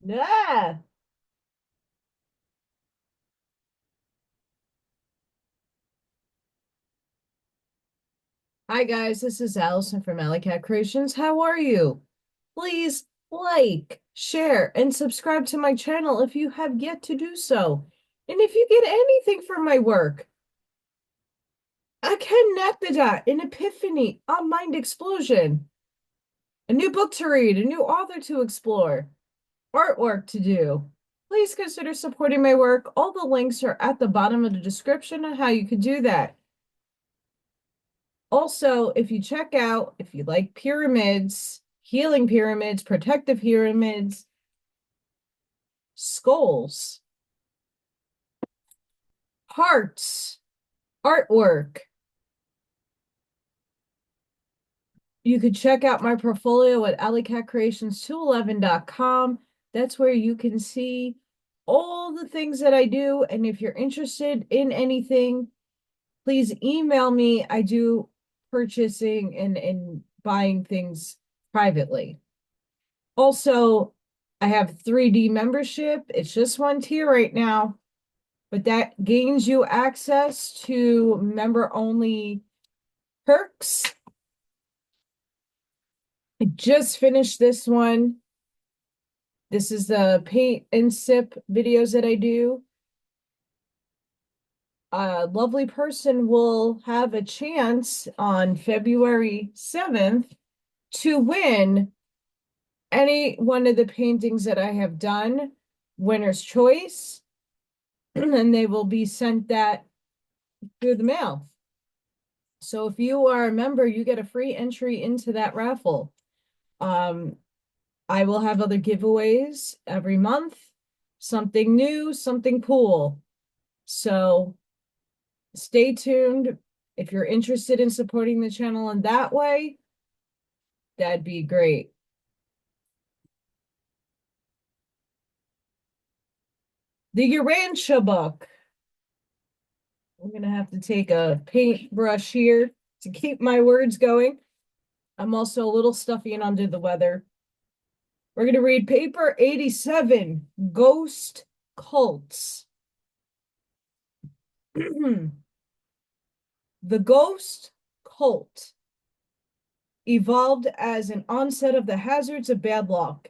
Yeah. Hi guys, this is Allison from Alleycat Creations. How are you? Please like, share, and subscribe to my channel if you have yet to do so. And if you get anything from my work, a connectodot, an epiphany, a mind explosion, a new book to read, a new author to explore, artwork to do, please consider supporting my work. All the links are at the bottom of the description on how you could do that. Also, if you check out, if you like pyramids, healing pyramids, protective pyramids, skulls, hearts, artwork, you could check out my portfolio at alleycatcreations211.com. That's where you can see all the things that I do. And if you're interested in anything, please email me. I do purchasing and buying things privately. Also, I have 3D membership. It's just one tier right now, but that gains you access to member-only perks. I just finished this one. This is the paint and sip videos that I do. A lovely person will have a chance on February 7th to win any one of the paintings that I have done, winner's choice, and they will be sent that through the mail. So if you are a member, you get a free entry into that raffle. I will have other giveaways every month, something new, something cool. So stay tuned. If you're interested in supporting the channel in that way, that'd be great. The Urantia book. I'm going to have to take a paintbrush here to keep my words going. I'm also a little stuffy and under the weather. We're going to read paper 87, Ghost Cults. The ghost cult evolved as an onset of the hazards of bad luck.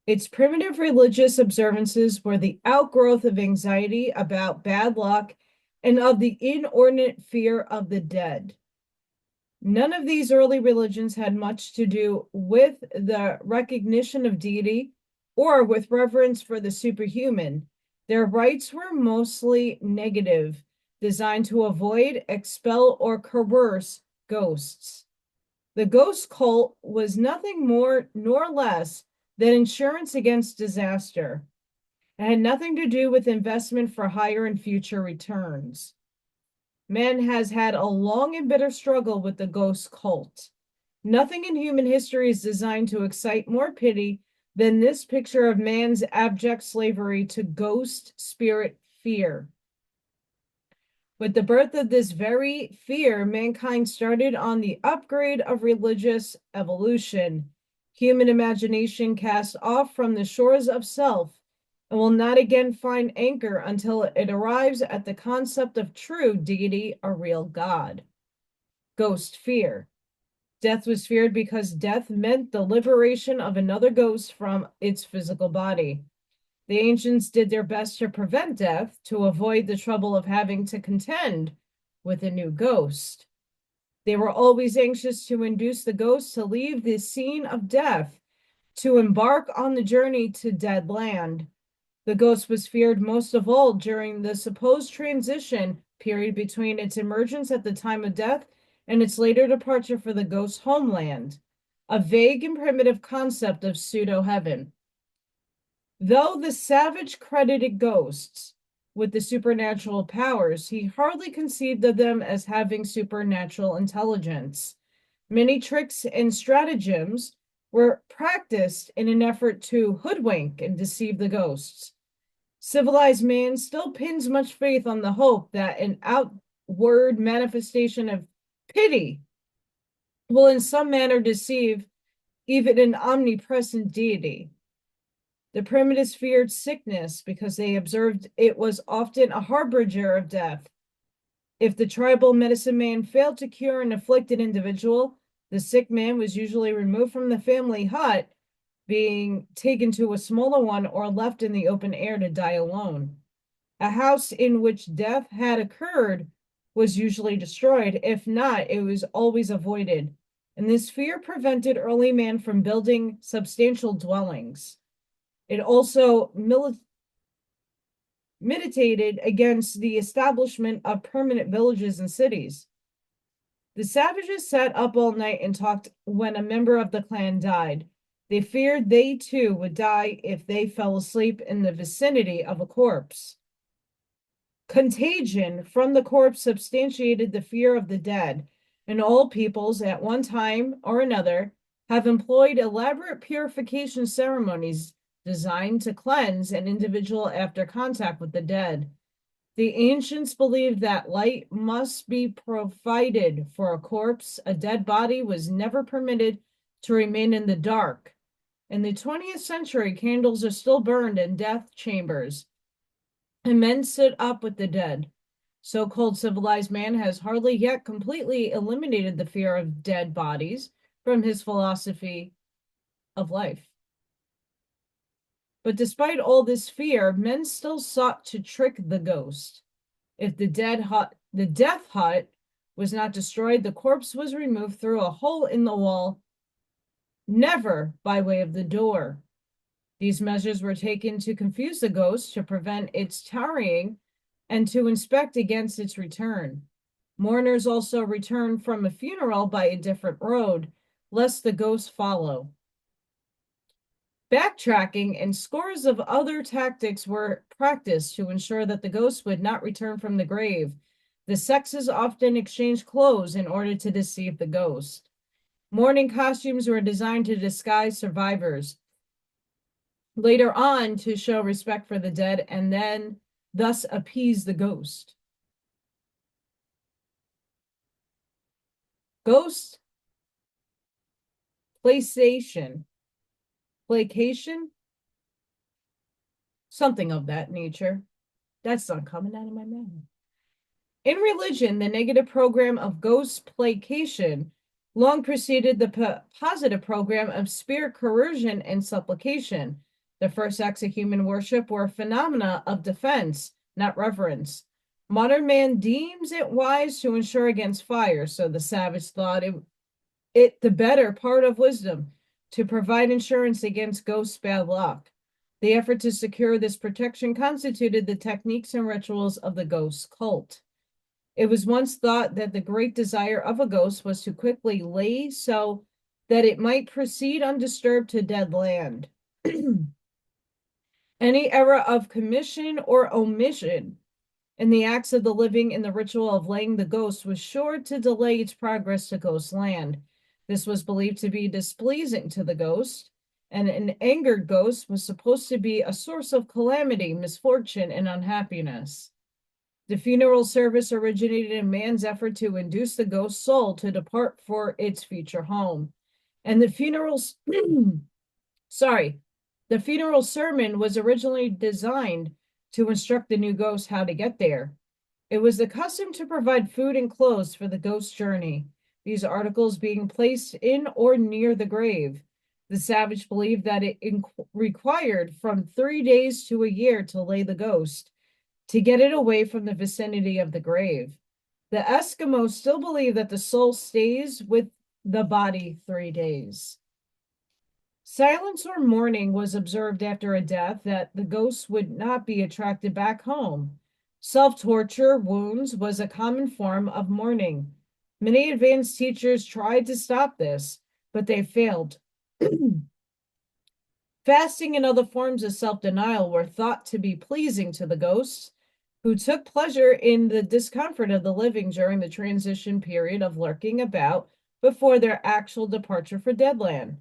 Its primitive religious observances were the outgrowth of anxiety about bad luck and of the inordinate fear of the dead. None of these early religions had much to do with the recognition of deity or with reverence for the superhuman. Their rites were mostly negative, designed to avoid, expel, or coerce ghosts. The ghost cult was nothing more nor less than insurance against disaster. It had nothing to do with investment for higher and future returns. Man has had a long and bitter struggle with the ghost cult. Nothing in human history is designed to excite more pity than this picture of man's abject slavery to ghost spirit fear. With the birth of this very fear, mankind started on the upgrade of religious evolution. Human imagination cast off from the shores of self and will not again find anchor until it arrives at the concept of true deity, a real God. Ghost fear. Death was feared because death meant the liberation of another ghost from its physical body. The ancients did their best to prevent death, to avoid the trouble of having to contend with a new ghost. They were always anxious to induce the ghost to leave the scene of death, to embark on the journey to dead land. The ghost was feared most of all during the supposed transition period between its emergence at the time of death and its later departure for the ghost's homeland, a vague and primitive concept of pseudo-heaven. Though the savage credited ghosts with the supernatural powers, he hardly conceived of them as having supernatural intelligence. Many tricks and stratagems were practiced in an effort to hoodwink and deceive the ghosts. Civilized man still pins much faith on the hope that an outward manifestation of pity will in some manner deceive even an omnipresent deity. The primitives feared sickness because they observed it was often a harbinger of death. If the tribal medicine man failed to cure an afflicted individual, the sick man was usually removed from the family hut, being taken to a smaller one or left in the open air to die alone. A house in which death had occurred was usually destroyed. If not, it was always avoided. And this fear prevented early man from building substantial dwellings. It also militated against the establishment of permanent villages and cities. The savages sat up all night and talked when a member of the clan died. They feared they too would die if they fell asleep in the vicinity of a corpse. Contagion from the corpse substantiated the fear of the dead, and all peoples at one time or another have employed elaborate purification ceremonies designed to cleanse an individual after contact with the dead. The ancients believed that light must be provided for a corpse. A dead body was never permitted to remain in the dark. In the 20th century, candles are still burned in death chambers, and men sit up with the dead. So-called civilized man has hardly yet completely eliminated the fear of dead bodies from his philosophy of life. But despite all this fear, men still sought to trick the ghost. If the death hut was not destroyed, the corpse was removed through a hole in the wall, never by way of the door. These measures were taken to confuse the ghost, to prevent its tarrying, and to inspect against its return. Mourners also returned from a funeral by a different road, lest the ghost follow. Backtracking and scores of other tactics were practiced to ensure that the ghost would not return from the grave. The sexes often exchanged clothes in order to deceive the ghost. Mourning costumes were designed to disguise survivors, later on to show respect for the dead and then thus appease the ghost. Ghost placation, something of that nature. That's not coming out of my mouth. In religion, the negative program of ghost placation long preceded the positive program of spirit coercion and supplication. The first acts of human worship were phenomena of defense, not reverence. Modern man deems it wise to insure against fire, so the savage thought it the better part of wisdom to provide insurance against ghost bad luck. The effort to secure this protection constituted the techniques and rituals of the ghost cult. It was once thought that the great desire of a ghost was to quickly lay so that it might proceed undisturbed to dead land. Any error of commission or omission in the acts of the living in the ritual of laying the ghost was sure to delay its progress to ghost land. This was believed to be displeasing to the ghost, and an angered ghost was supposed to be a source of calamity, misfortune, and unhappiness. The funeral service originated in man's effort to induce the ghost soul to depart for its future home. And the funeral sermon was originally designed to instruct the new ghost how to get there. It was the custom to provide food and clothes for the ghost journey, these articles being placed in or near the grave. The savage believed that it required from 3 days to a year to lay the ghost, to get it away from the vicinity of the grave. The Eskimos still believe that the soul stays with the body 3 days. Silence or mourning was observed after a death, that the ghost would not be attracted back home. Self-torture wounds was a common form of mourning. Many advanced teachers tried to stop this, but they failed. Fasting and other forms of self-denial were thought to be pleasing to the ghosts, who took pleasure in the discomfort of the living during the transition period of lurking about before their actual departure for deadland.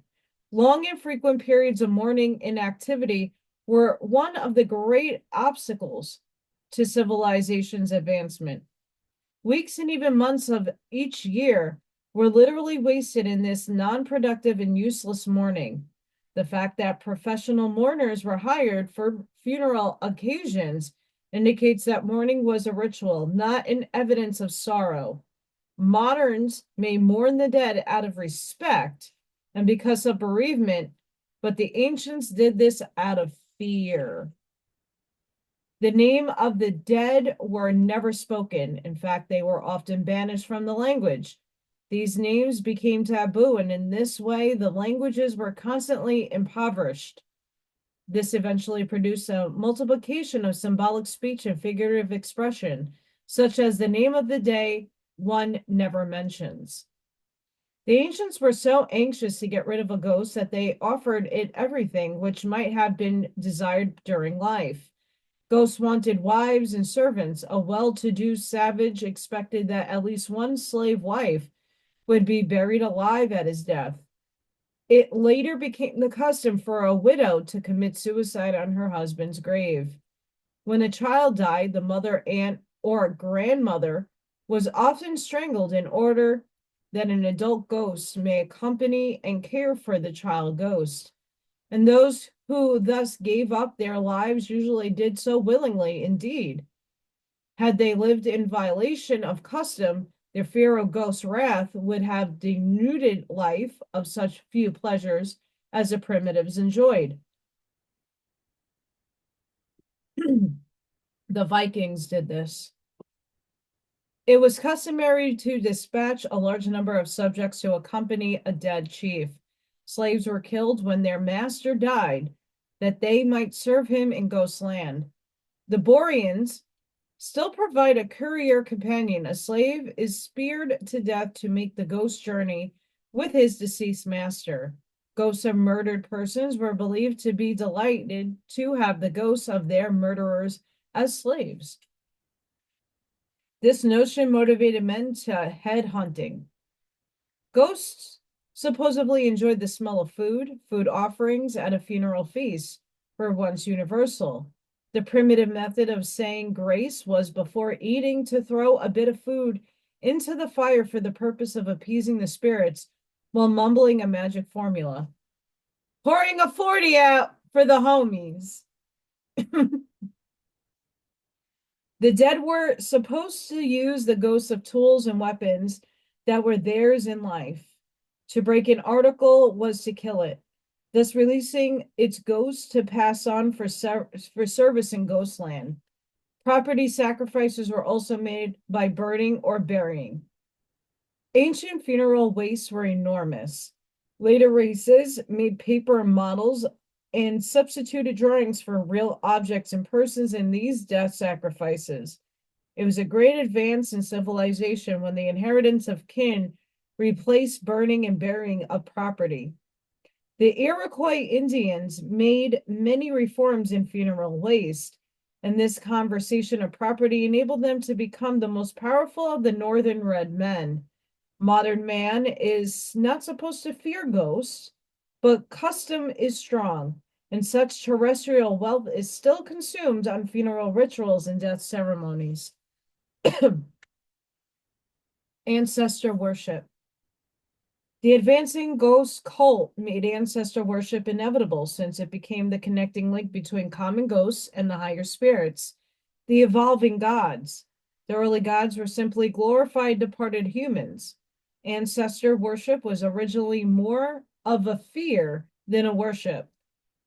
Long and frequent periods of mourning inactivity were one of the great obstacles to civilization's advancement. Weeks and even months of each year were literally wasted in this non-productive and useless mourning. The fact that professional mourners were hired for funeral occasions indicates that mourning was a ritual, not an evidence of sorrow. Moderns may mourn the dead out of respect and because of bereavement, but the ancients did this out of fear. The name of the dead were never spoken. In fact, they were often banished from the language. These names became taboo, and in this way, the languages were constantly impoverished. This eventually produced a multiplication of symbolic speech and figurative expression, such as the name of the day one never mentions. The ancients were so anxious to get rid of a ghost that they offered it everything which might have been desired during life. Ghosts wanted wives and servants. A well-to-do savage expected that at least one slave wife would be buried alive at his death. It later became the custom for a widow to commit suicide on her husband's grave. When a child died, the mother, aunt, or grandmother was often strangled in order that an adult ghost may accompany and care for the child ghost. And those who thus gave up their lives usually did so willingly indeed. Had they lived in violation of custom, their fear of ghost wrath would have denuded life of such few pleasures as the primitives enjoyed. The Vikings did this. It was customary to dispatch a large number of subjects to accompany a dead chief. Slaves were killed when their master died, that they might serve him in ghost land. The Boreans still provide a courier companion. A slave is speared to death to make the ghost journey with his deceased master. Ghosts of murdered persons were believed to be delighted to have the ghosts of their murderers as slaves. This notion motivated men to head hunting. Ghosts supposedly enjoyed the smell of food. Food offerings at a funeral feast were once universal. The primitive method of saying grace was before eating to throw a bit of food into the fire for the purpose of appeasing the spirits while mumbling a magic formula. Pouring a 40 out for the homies. The dead were supposed to use the ghosts of tools and weapons that were theirs in life. To break an article was to kill it, thus releasing its ghost to pass on for service in Ghostland. Property sacrifices were also made by burning or burying. Ancient funeral wastes were enormous. Later races made paper models and substituted drawings for real objects and persons in these death sacrifices. It was a great advance in civilization when the inheritance of kin replaced burning and burying of property. The Iroquois Indians made many reforms in funeral waste, and this conservation of property enabled them to become the most powerful of the northern red men. Modern man is not supposed to fear ghosts, but custom is strong, and such terrestrial wealth is still consumed on funeral rituals and death ceremonies. Ancestor worship. The advancing ghost cult made ancestor worship inevitable since it became the connecting link between common ghosts and the higher spirits, the evolving gods. The early gods were simply glorified departed humans. Ancestor worship was originally more of a fear than a worship,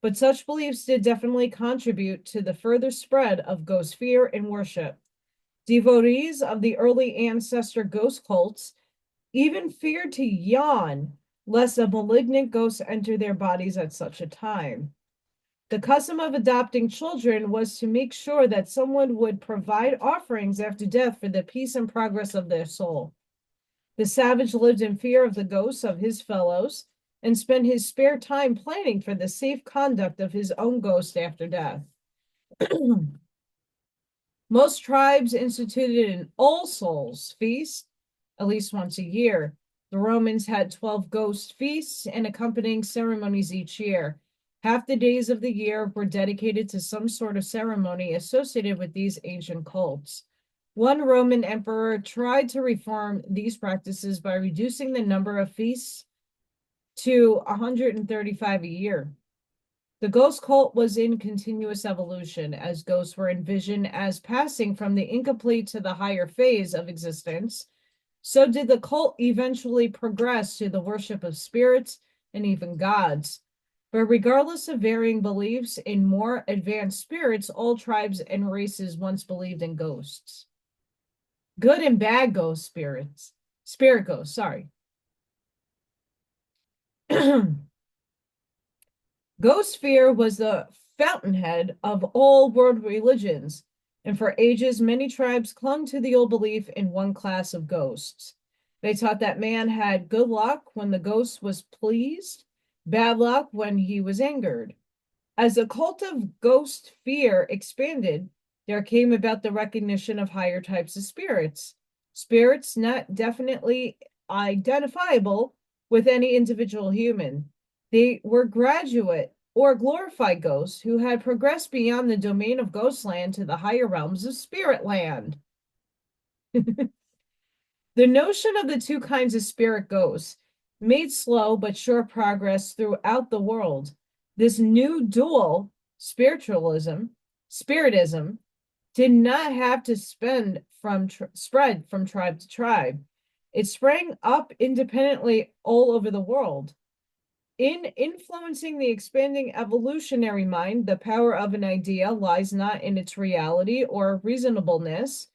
but such beliefs did definitely contribute to the further spread of ghost fear and worship. Devotees of the early ancestor ghost cults even feared to yawn lest a malignant ghost enter their bodies at such a time. The custom of adopting children was to make sure that someone would provide offerings after death for the peace and progress of their soul. The savage lived in fear of the ghosts of his fellows and spent his spare time planning for the safe conduct of his own ghost after death. Most tribes instituted an All Souls feast at least once a year. The Romans had 12 ghost feasts and accompanying ceremonies each year. Half the days of the year were dedicated to some sort of ceremony associated with these ancient cults. One Roman emperor tried to reform these practices by reducing the number of feasts to 135 a year. The ghost cult was in continuous evolution, as ghosts were envisioned as passing from the incomplete to the higher phase of existence. So did the cult eventually progress to the worship of spirits and even gods. But regardless of varying beliefs in more advanced spirits, all tribes and races once believed in ghosts. Good and bad ghost spirits. Spirit ghosts, sorry. Ghost fear was the fountainhead of all world religions, and for ages, many tribes clung to the old belief in one class of ghosts. They taught that man had good luck when the ghost was pleased, bad luck when he was angered. As the cult of ghost fear expanded, there came about the recognition of higher types of spirits, spirits not definitely identifiable with any individual human. They were graduate or glorified ghosts who had progressed beyond the domain of ghostland to the higher realms of spirit land. The notion of the two kinds of spirit ghosts made slow but sure progress throughout the world. This new dual spiritism did not have to spread from tribe to tribe. It sprang up independently all over the world. In influencing the expanding evolutionary mind, the power of an idea lies not in its reality or reasonableness,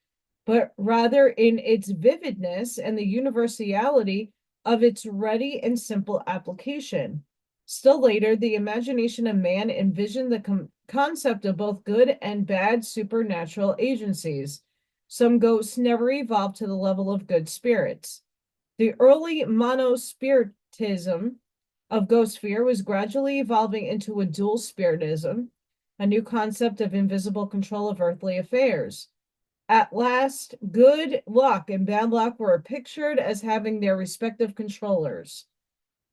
but rather in its vividness and the universality of its ready and simple application. Still later, the imagination of man envisioned the concept of both good and bad supernatural agencies. Some ghosts never evolved to the level of good spirits. The early monospiritism of ghost fear was gradually evolving into a dual spiritism, a new concept of invisible control of earthly affairs. At last, good luck and bad luck were pictured as having their respective controllers.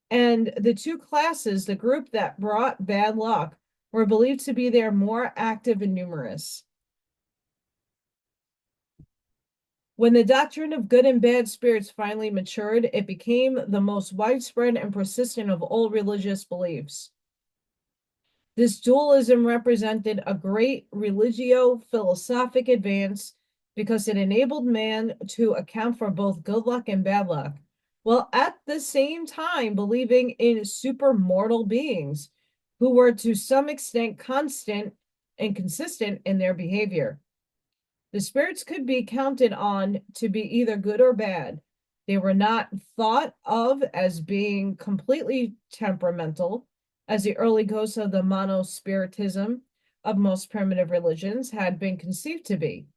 And the two classes, the group that brought bad luck, were believed to be there more active and numerous. When the doctrine of good and bad spirits finally matured, it became the most widespread and persistent of all religious beliefs. This dualism represented a great religio-philosophic advance because it enabled man to account for both good luck and bad luck, while at the same time believing in supermortal beings who were to some extent constant and consistent in their behavior. The spirits could be counted on to be either good or bad. They were not thought of as being completely temperamental, as the early ghosts of the monospiritism of most primitive religions had been conceived to be.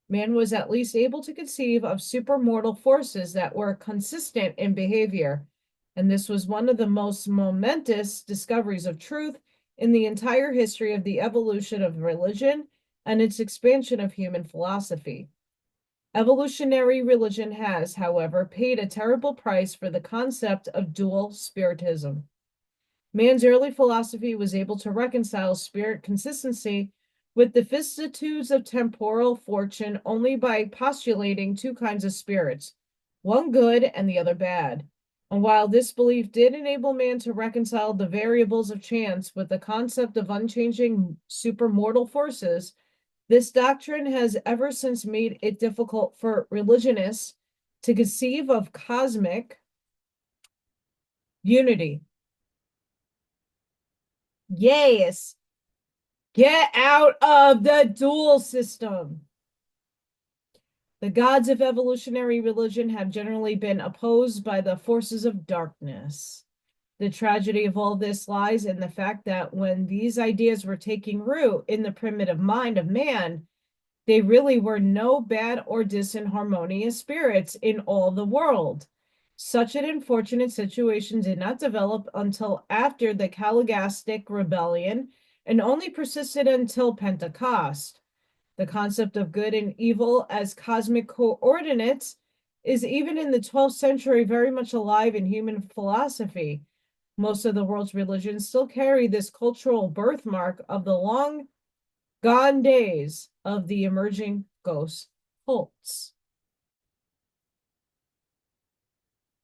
Man was at least able to conceive of supermortal forces that were consistent in behavior, and this was one of the most momentous discoveries of truth in the entire history of the evolution of religion and its expansion of human philosophy. Evolutionary religion has, however, paid a terrible price for the concept of dual spiritism. Man's early philosophy was able to reconcile spirit consistency with the vicissitudes of temporal fortune only by postulating two kinds of spirits, one good and the other bad. And while this belief did enable man to reconcile the variables of chance with the concept of unchanging supermortal forces, this doctrine has ever since made it difficult for religionists to conceive of cosmic unity. Yes, get out of the dual system. The gods of evolutionary religion have generally been opposed by the forces of darkness. The tragedy of all this lies in the fact that when these ideas were taking root in the primitive mind of man, they really were no bad or disharmonious spirits in all the world. Such an unfortunate situation did not develop until after the Caligastic rebellion and only persisted until Pentecost. The concept of good and evil as cosmic coordinates is even in the 12th century very much alive in human philosophy. Most of the world's religions still carry this cultural birthmark of the long gone days of the emerging ghost cults.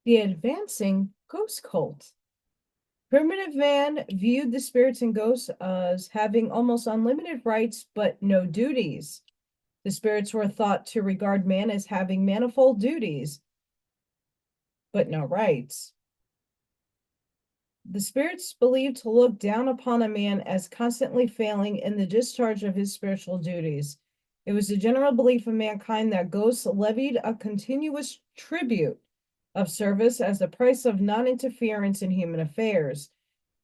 The advancing ghost cult. Primitive man viewed the spirits and ghosts as having almost unlimited rights, but no duties. The spirits were thought to regard man as having manifold duties, but no rights. The spirits believed to look down upon a man as constantly failing in the discharge of his spiritual duties. It was the general belief of mankind that ghosts levied a continuous tribute of service as the price of non-interference in human affairs,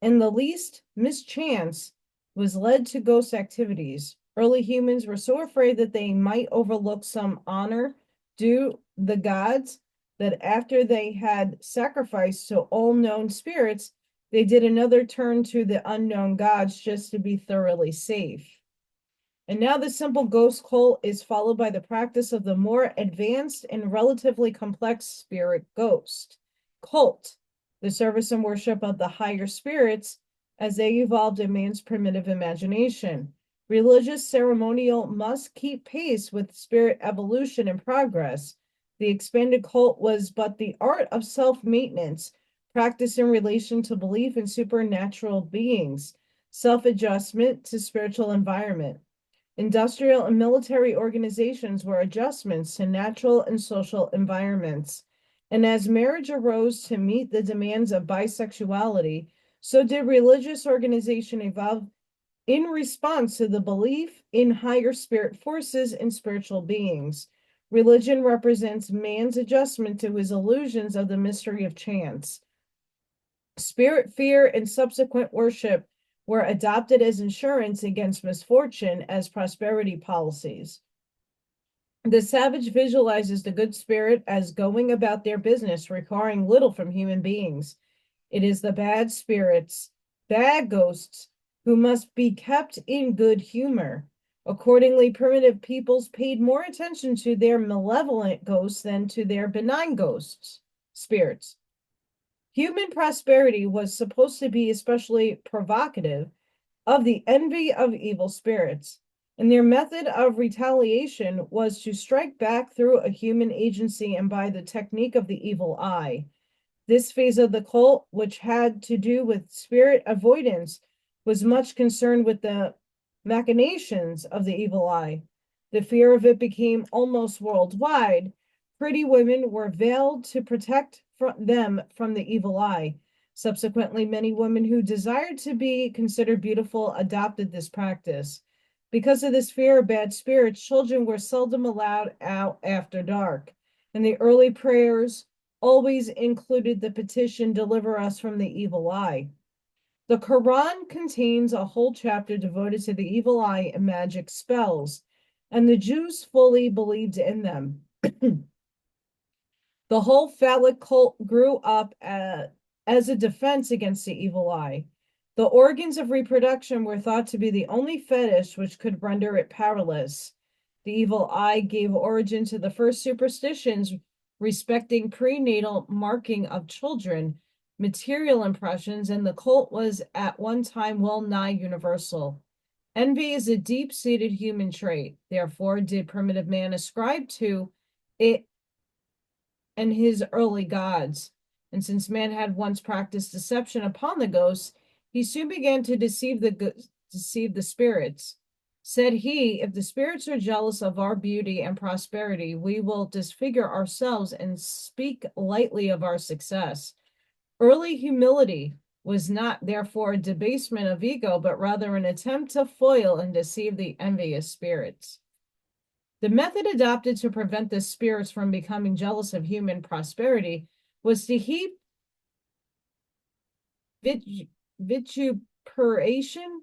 and the least mischance was led to ghost activities. Early humans were so afraid that they might overlook some honor due the gods that after they had sacrificed to all known spirits, they did another turn to the unknown gods just to be thoroughly safe. And now the simple ghost cult is followed by the practice of the more advanced and relatively complex spirit ghost cult, the service and worship of the higher spirits as they evolved in man's primitive imagination. Religious ceremonial must keep pace with spirit evolution and progress. The expanded cult was but the art of self-maintenance, practice in relation to belief in supernatural beings, self-adjustment to spiritual environment. Industrial and military organizations were adjustments to natural and social environments. And as marriage arose to meet the demands of bisexuality, so did religious organization evolve in response to the belief in higher spirit forces and spiritual beings. Religion represents man's adjustment to his illusions of the mystery of chance. Spirit fear and subsequent worship were adopted as insurance against misfortune as prosperity policies. The savage visualizes the good spirit as going about their business, requiring little from human beings. It is the bad spirits, bad ghosts, who must be kept in good humor. Accordingly, primitive peoples paid more attention to their malevolent ghosts than to their benign ghosts, spirits. Human prosperity was supposed to be especially provocative of the envy of evil spirits, and their method of retaliation was to strike back through a human agency and by the technique of the evil eye. This phase of the cult, which had to do with spirit avoidance, was much concerned with the machinations of the evil eye. The fear of it became almost worldwide. Pretty women were veiled to protect them from the evil eye. Subsequently, many women who desired to be considered beautiful adopted this practice. Because of this fear of bad spirits, children were seldom allowed out after dark, and the early prayers always included the petition, "Deliver us from the evil eye." The Quran contains a whole chapter devoted to the evil eye and magic spells, and the Jews fully believed in them. The whole phallic cult grew up as a defense against the evil eye. The organs of reproduction were thought to be the only fetish which could render it powerless. The evil eye gave origin to the first superstitions respecting prenatal marking of children, material impressions, and the cult was at one time well nigh universal. Envy is a deep-seated human trait. Therefore, did primitive man ascribe to it and his early gods. And since man had once practiced deception upon the ghosts, he soon began to deceive the spirits. Said he, if the spirits are jealous of our beauty and prosperity, we will disfigure ourselves and speak lightly of our success. Early humility was not, therefore, a debasement of ego, but rather an attempt to foil and deceive the envious spirits. The method adopted to prevent the spirits from becoming jealous of human prosperity was to heap vituperation,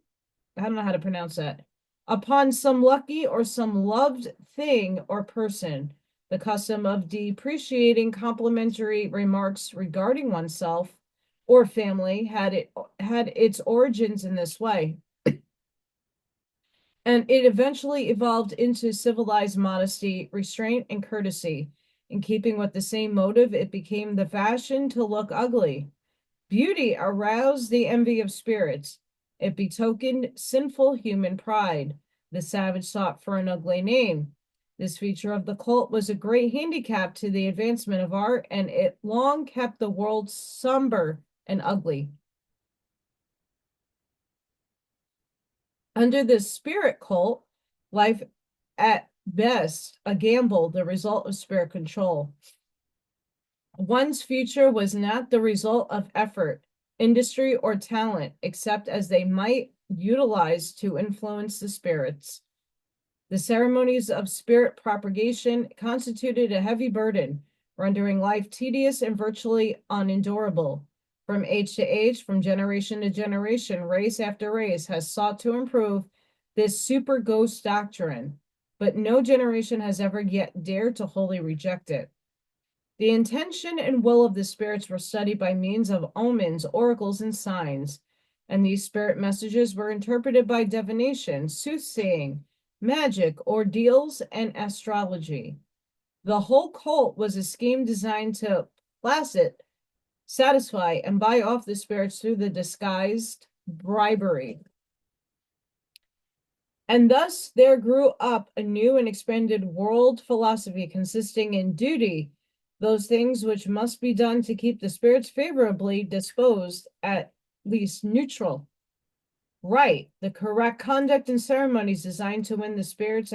I don't know how to pronounce that, upon some lucky or some loved thing or person. The custom of depreciating complimentary remarks regarding oneself or family had its origins in this way. And it eventually evolved into civilized modesty, restraint, and courtesy. In keeping with the same motive, it became the fashion to look ugly. Beauty aroused the envy of spirits. It betokened sinful human pride. The savage sought for an ugly name. This feature of the cult was a great handicap to the advancement of art, and it long kept the world somber and ugly. Under this spirit cult, life at best a gamble, the result of spirit control. One's future was not the result of effort, industry, or talent, except as they might utilize to influence the spirits. The ceremonies of spirit propagation constituted a heavy burden, rendering life tedious and virtually unendurable. From age to age, from generation to generation, race after race has sought to improve this super ghost doctrine, but no generation has ever yet dared to wholly reject it. The intention and will of the spirits were studied by means of omens, oracles, and signs, and these spirit messages were interpreted by divination, soothsaying, magic, ordeals, and astrology. The whole cult was a scheme designed to placate, satisfy, and buy off the spirits through the disguised bribery. And thus there grew up a new and expanded world philosophy consisting in duty, those things which must be done to keep the spirits favorably disposed, at least neutral. Right, the correct conduct and ceremonies designed to win the spirits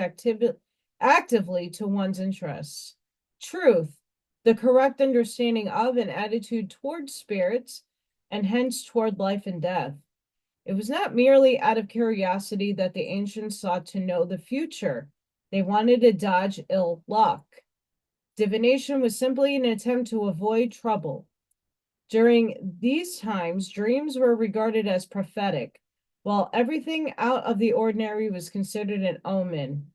actively to one's interests. Truth, the correct understanding of and attitude towards spirits, and hence toward life and death. It was not merely out of curiosity that the ancients sought to know the future. They wanted to dodge ill luck. Divination was simply an attempt to avoid trouble. During these times, dreams were regarded as prophetic, while everything out of the ordinary was considered an omen.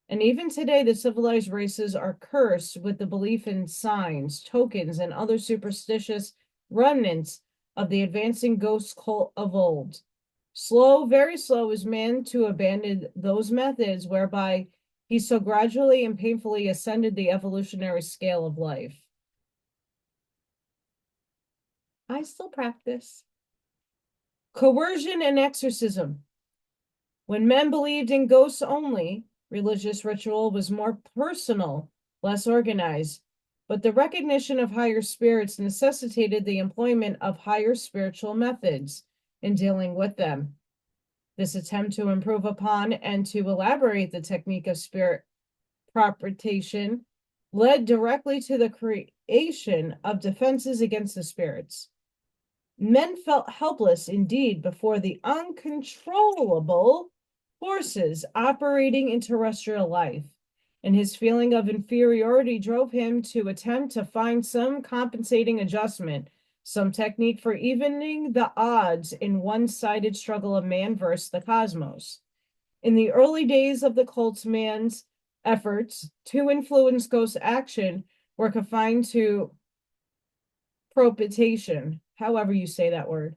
And even today, the civilized races are cursed with the belief in signs, tokens, and other superstitious remnants of the advancing ghost cult of old. Slow, very slow, is man to abandon those methods whereby he so gradually and painfully ascended the evolutionary scale of life. I still practice. Coercion and exorcism. When men believed in ghosts only, religious ritual was more personal, less organized, but the recognition of higher spirits necessitated the employment of higher spiritual methods in dealing with them. This attempt to improve upon and to elaborate the technique of spirit propagation led directly to the creation of defenses against the spirits. Men felt helpless indeed before the uncontrollable forces operating in terrestrial life, and his feeling of inferiority drove him to attempt to find some compensating adjustment, some technique for evening the odds in one-sided struggle of man versus the cosmos. In the early days of the cult's, man's efforts to influence ghost action were confined to propagation, however you say that word,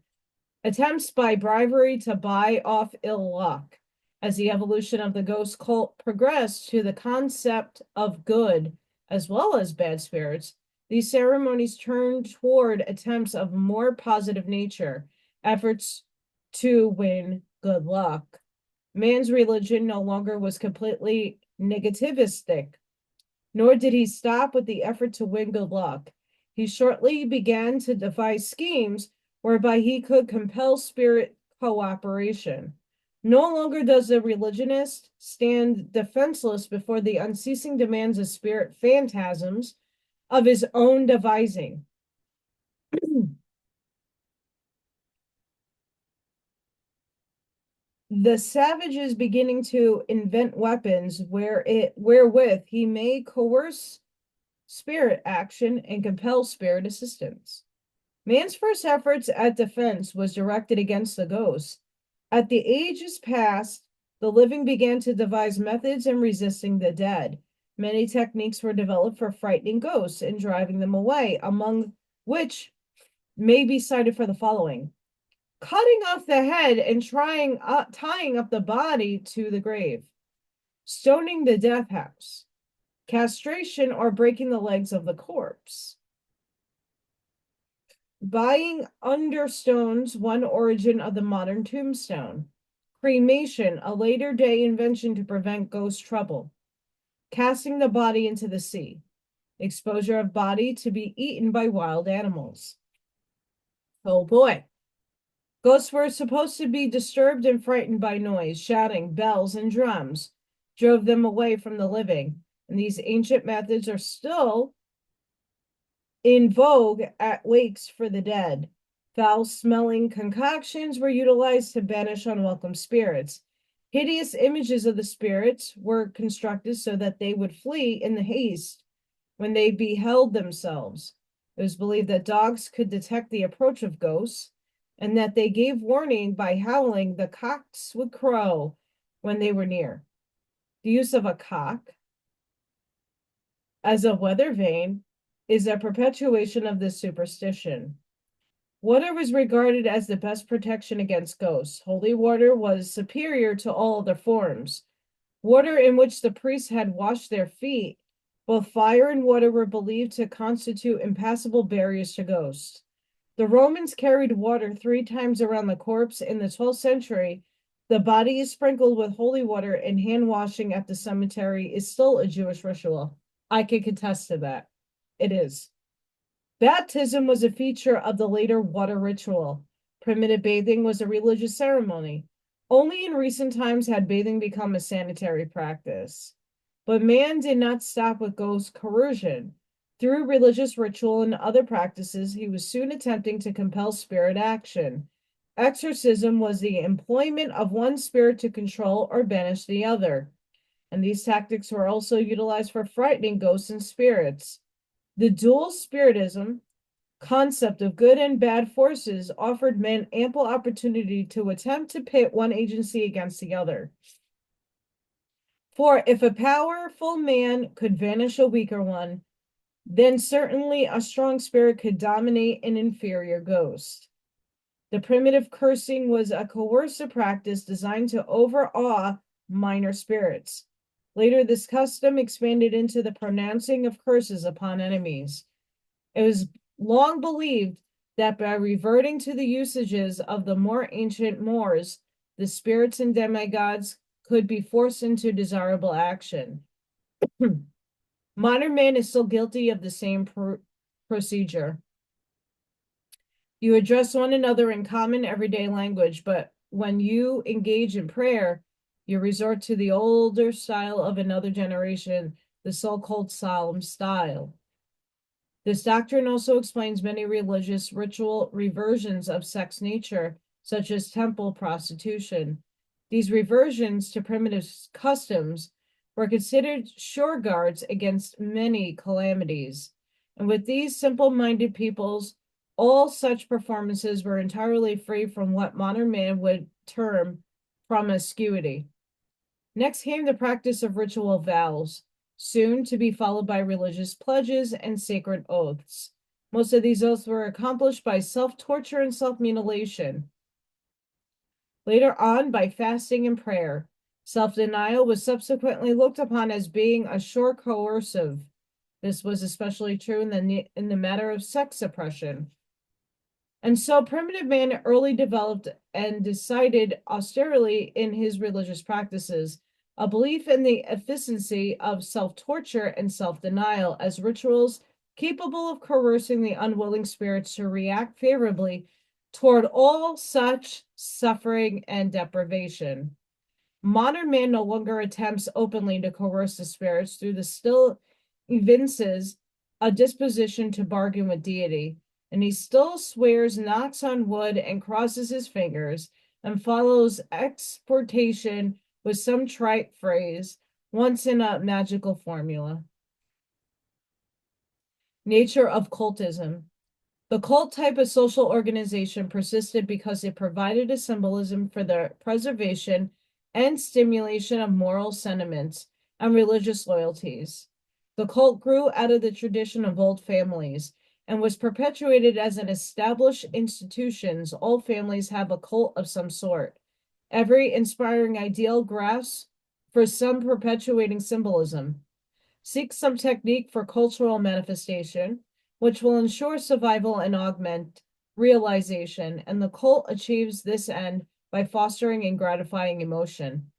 attempts by bribery to buy off ill luck. As the evolution of the ghost cult progressed to the concept of good as well as bad spirits, these ceremonies turned toward attempts of more positive nature, efforts to win good luck. Man's religion no longer was completely negativistic, nor did he stop with the effort to win good luck. He shortly began to devise schemes whereby he could compel spirit cooperation. No longer does the religionist stand defenseless before the unceasing demands of spirit phantasms of his own devising. The savage is beginning to invent weapons wherewith he may coerce spirit action and compel spirit assistance. Man's first efforts at defense was directed against the ghosts. At the ages past, the living began to devise methods in resisting the dead. Many techniques were developed for frightening ghosts and driving them away, among which may be cited for the following: cutting off the head and tying up the body to the grave, stoning the death house, castration or breaking the legs of the corpse, buying understones, one origin of the modern tombstone, cremation, a later day invention to prevent ghost trouble, casting the body into the sea, exposure of body to be eaten by wild animals. Oh boy. Ghosts were supposed to be disturbed and frightened by noise, shouting, bells, and drums drove them away from the living. And these ancient methods are still in vogue at wakes for the dead. Foul-smelling concoctions were utilized to banish unwelcome spirits. Hideous images of the spirits were constructed so that they would flee in the haste when they beheld themselves. It was believed that dogs could detect the approach of ghosts, and that they gave warning by howling. The cocks would crow when they were near. The use of a cock as a weather vane is a perpetuation of this superstition. Water was regarded as the best protection against ghosts. Holy water was superior to all other forms. Water in which the priests had washed their feet, both fire and water were believed to constitute impassable barriers to ghosts. The Romans carried water 3 times around the corpse. In the 12th century, the body is sprinkled with holy water, and hand washing at the cemetery is still a Jewish ritual. I can contest to that. It is. Baptism was a feature of the later water ritual. Primitive bathing was a religious ceremony. Only in recent times had bathing become a sanitary practice. But man did not stop with ghost coercion. Through religious ritual and other practices, he was soon attempting to compel spirit action. Exorcism was the employment of one spirit to control or banish the other. And these tactics were also utilized for frightening ghosts and spirits. The dual spiritism concept of good and bad forces offered men ample opportunity to attempt to pit one agency against the other. For if a powerful man could vanish a weaker one, then certainly a strong spirit could dominate an inferior ghost. The primitive cursing was a coercive practice designed to overawe minor spirits. Later, this custom expanded into the pronouncing of curses upon enemies. It was long believed that by reverting to the usages of the more ancient Moors, the spirits and demigods could be forced into desirable action. Modern man is still guilty of the same procedure. You address one another in common everyday language, but when you engage in prayer, you resort to the older style of another generation, the so-called solemn style. This doctrine also explains many religious ritual reversions of sex nature, such as temple prostitution. These reversions to primitive customs were considered sure guards against many calamities. And with these simple-minded peoples, all such performances were entirely free from what modern man would term promiscuity. Next came the practice of ritual vows, soon to be followed by religious pledges and sacred oaths. Most of these oaths were accomplished by self-torture and self-mutilation. Later on, by fasting and prayer. Self-denial was subsequently looked upon as being a sure coercive. This was especially true in the matter of sex suppression. And so primitive man early developed and decided austerely in his religious practices, a belief in the efficiency of self-torture and self-denial as rituals capable of coercing the unwilling spirits to react favorably toward all such suffering and deprivation. Modern man no longer attempts openly to coerce the spirits through the still evinces a disposition to bargain with deity. And he still swears, knocks on wood, and crosses his fingers, and follows exportation with some trite phrase, once in a magical formula. Nature of cultism. The cult type of social organization persisted because it provided a symbolism for the preservation and stimulation of moral sentiments and religious loyalties. The cult grew out of the tradition of old families and was perpetuated as an established institutions. All families have a cult of some sort. Every inspiring ideal grasps for some perpetuating symbolism. Seek some technique for cultural manifestation, which will ensure survival and augment realization, and the cult achieves this end by fostering and gratifying emotion.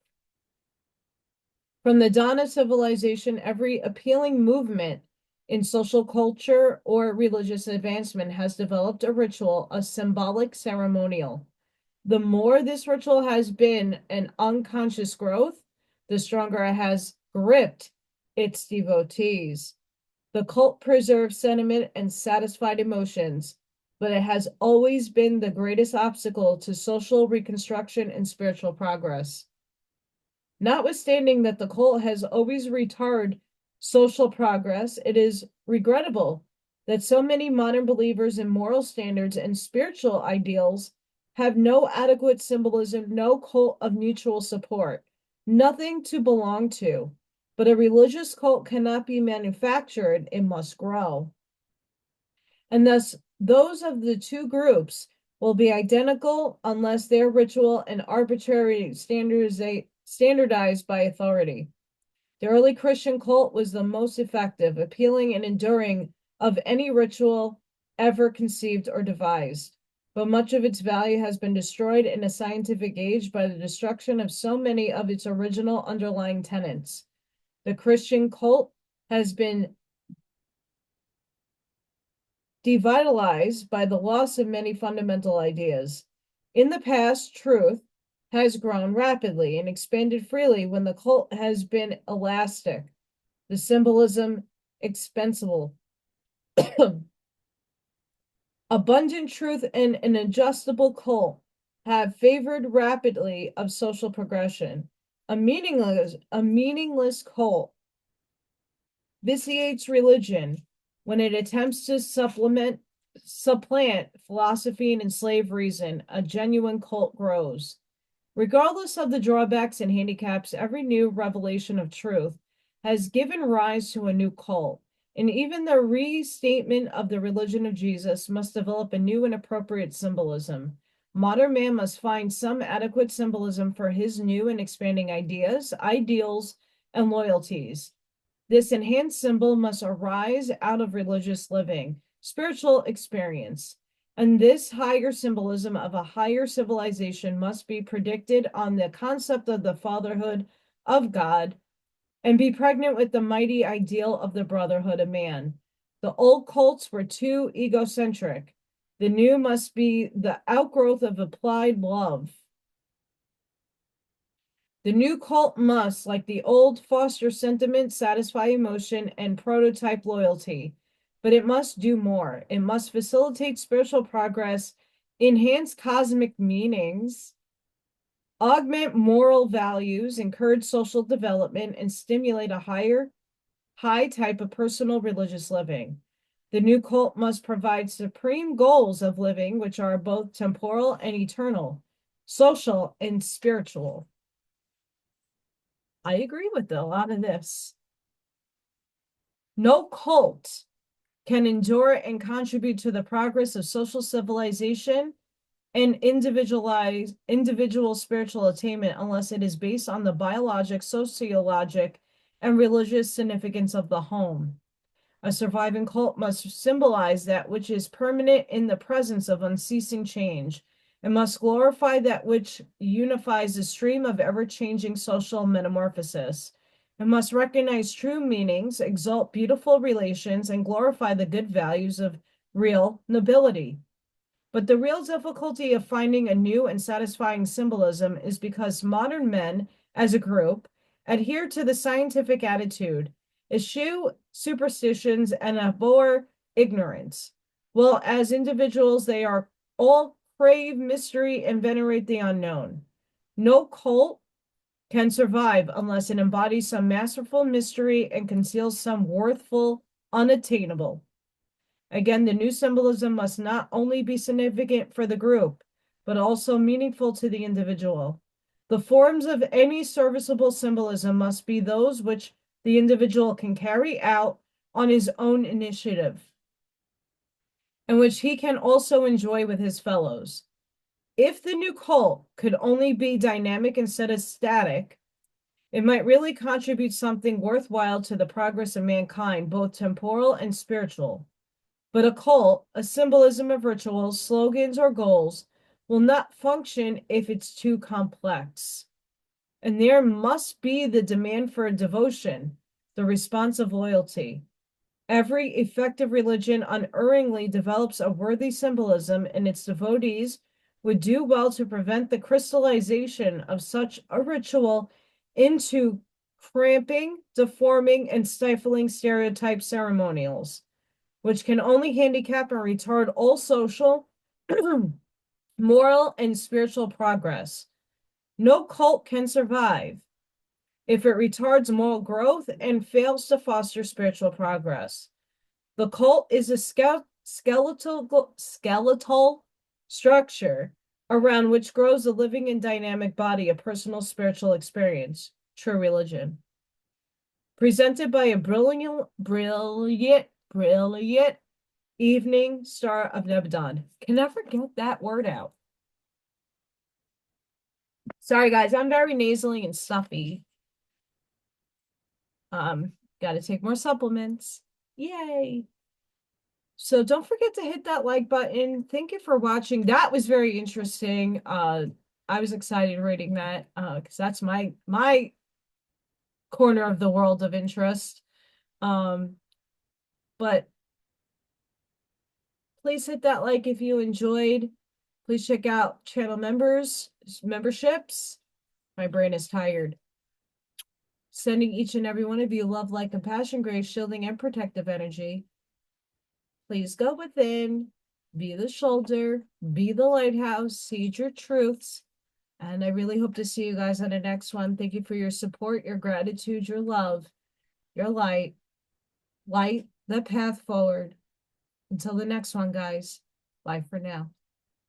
From the dawn of civilization, every appealing movement in social culture or religious advancement has developed a ritual, a symbolic ceremonial. The more this ritual has been an unconscious growth, the stronger it has gripped its devotees. The cult preserves sentiment and satisfied emotions, but it has always been the greatest obstacle to social reconstruction and spiritual progress. Notwithstanding that the cult has always retarded social progress, it is regrettable that so many modern believers in moral standards and spiritual ideals have no adequate symbolism, no cult of mutual support, nothing to belong to. But a religious cult cannot be manufactured, it must grow. And thus, those of the two groups will be identical unless their ritual and arbitrary standardized by authority. The early Christian cult was the most effective, appealing, and enduring of any ritual ever conceived or devised. But much of its value has been destroyed in a scientific age by the destruction of so many of its original underlying tenets. The Christian cult has been devitalized by the loss of many fundamental ideas. In the past, truth has grown rapidly and expanded freely when the cult has been elastic, the symbolism expansible. Abundant truth and an adjustable cult have favored rapidly of social progression. A meaningless cult vitiates religion when it attempts to supplant philosophy and enslave reason. A genuine cult grows. Regardless of the drawbacks and handicaps, every new revelation of truth has given rise to a new cult, and even the restatement of the religion of Jesus must develop a new and appropriate symbolism. Modern man must find some adequate symbolism for his new and expanding ideas, ideals, and loyalties. This enhanced symbol must arise out of religious living, spiritual experience. And this higher symbolism of a higher civilization must be predicted on the concept of the fatherhood of God and be pregnant with the mighty ideal of the brotherhood of man. The old cults were too egocentric. The new must be the outgrowth of applied love. The new cult must, like the old, foster sentiment, satisfy emotion, and prototype loyalty. But it must do more. It must facilitate spiritual progress, enhance cosmic meanings, augment moral values, encourage social development, and stimulate a high type of personal religious living. The new cult must provide supreme goals of living, which are both temporal and eternal, social and spiritual. I agree with a lot of this. No cult can endure and contribute to the progress of social civilization and individual spiritual attainment unless it is based on the biologic, sociologic, and religious significance of the home. A surviving cult must symbolize that which is permanent in the presence of unceasing change, and must glorify that which unifies the stream of ever-changing social metamorphosis. It must recognize true meanings, exalt beautiful relations, and glorify the good values of real nobility. But the real difficulty of finding a new and satisfying symbolism is because modern men, as a group, adhere to the scientific attitude, eschew superstitions, and abhor ignorance. While as individuals, they are all crave mystery and venerate the unknown. No cult can survive unless it embodies some masterful mystery and conceals some worthful unattainable. Again, the new symbolism must not only be significant for the group, but also meaningful to the individual. The forms of any serviceable symbolism must be those which the individual can carry out on his own initiative, and which he can also enjoy with his fellows. If the new cult could only be dynamic instead of static, it might really contribute something worthwhile to the progress of mankind, both temporal and spiritual. But a cult, a symbolism of rituals, slogans, or goals, will not function if it's too complex. And there must be the demand for a devotion, the response of loyalty. Every effective religion unerringly develops a worthy symbolism, and its devotees would do well to prevent the crystallization of such a ritual into cramping, deforming, and stifling stereotype ceremonials, which can only handicap and retard all social, moral, and spiritual progress. No cult can survive if it retards moral growth and fails to foster spiritual progress. The cult is a skeletal structure around which grows a living and dynamic body of personal spiritual experience, true religion. Presented by a brilliant evening star of Nebadon. Can never get that word out. Sorry, guys, I'm very nasally and stuffy. Got to take more supplements. Yay. So don't forget to hit that like button. Thank you for watching. That was very interesting. I was excited reading that because that's my corner of the world of interest. But please hit that like if you enjoyed. Please check out channel memberships. My brain is tired. Sending each and every one of you love, light, compassion, grace, shielding, and protective energy. Please go within, be the shoulder, be the lighthouse, seed your truths. And I really hope to see you guys on the next one. Thank you for your support, your gratitude, your love, your light. Light the path forward. Until the next one, guys. Bye for now.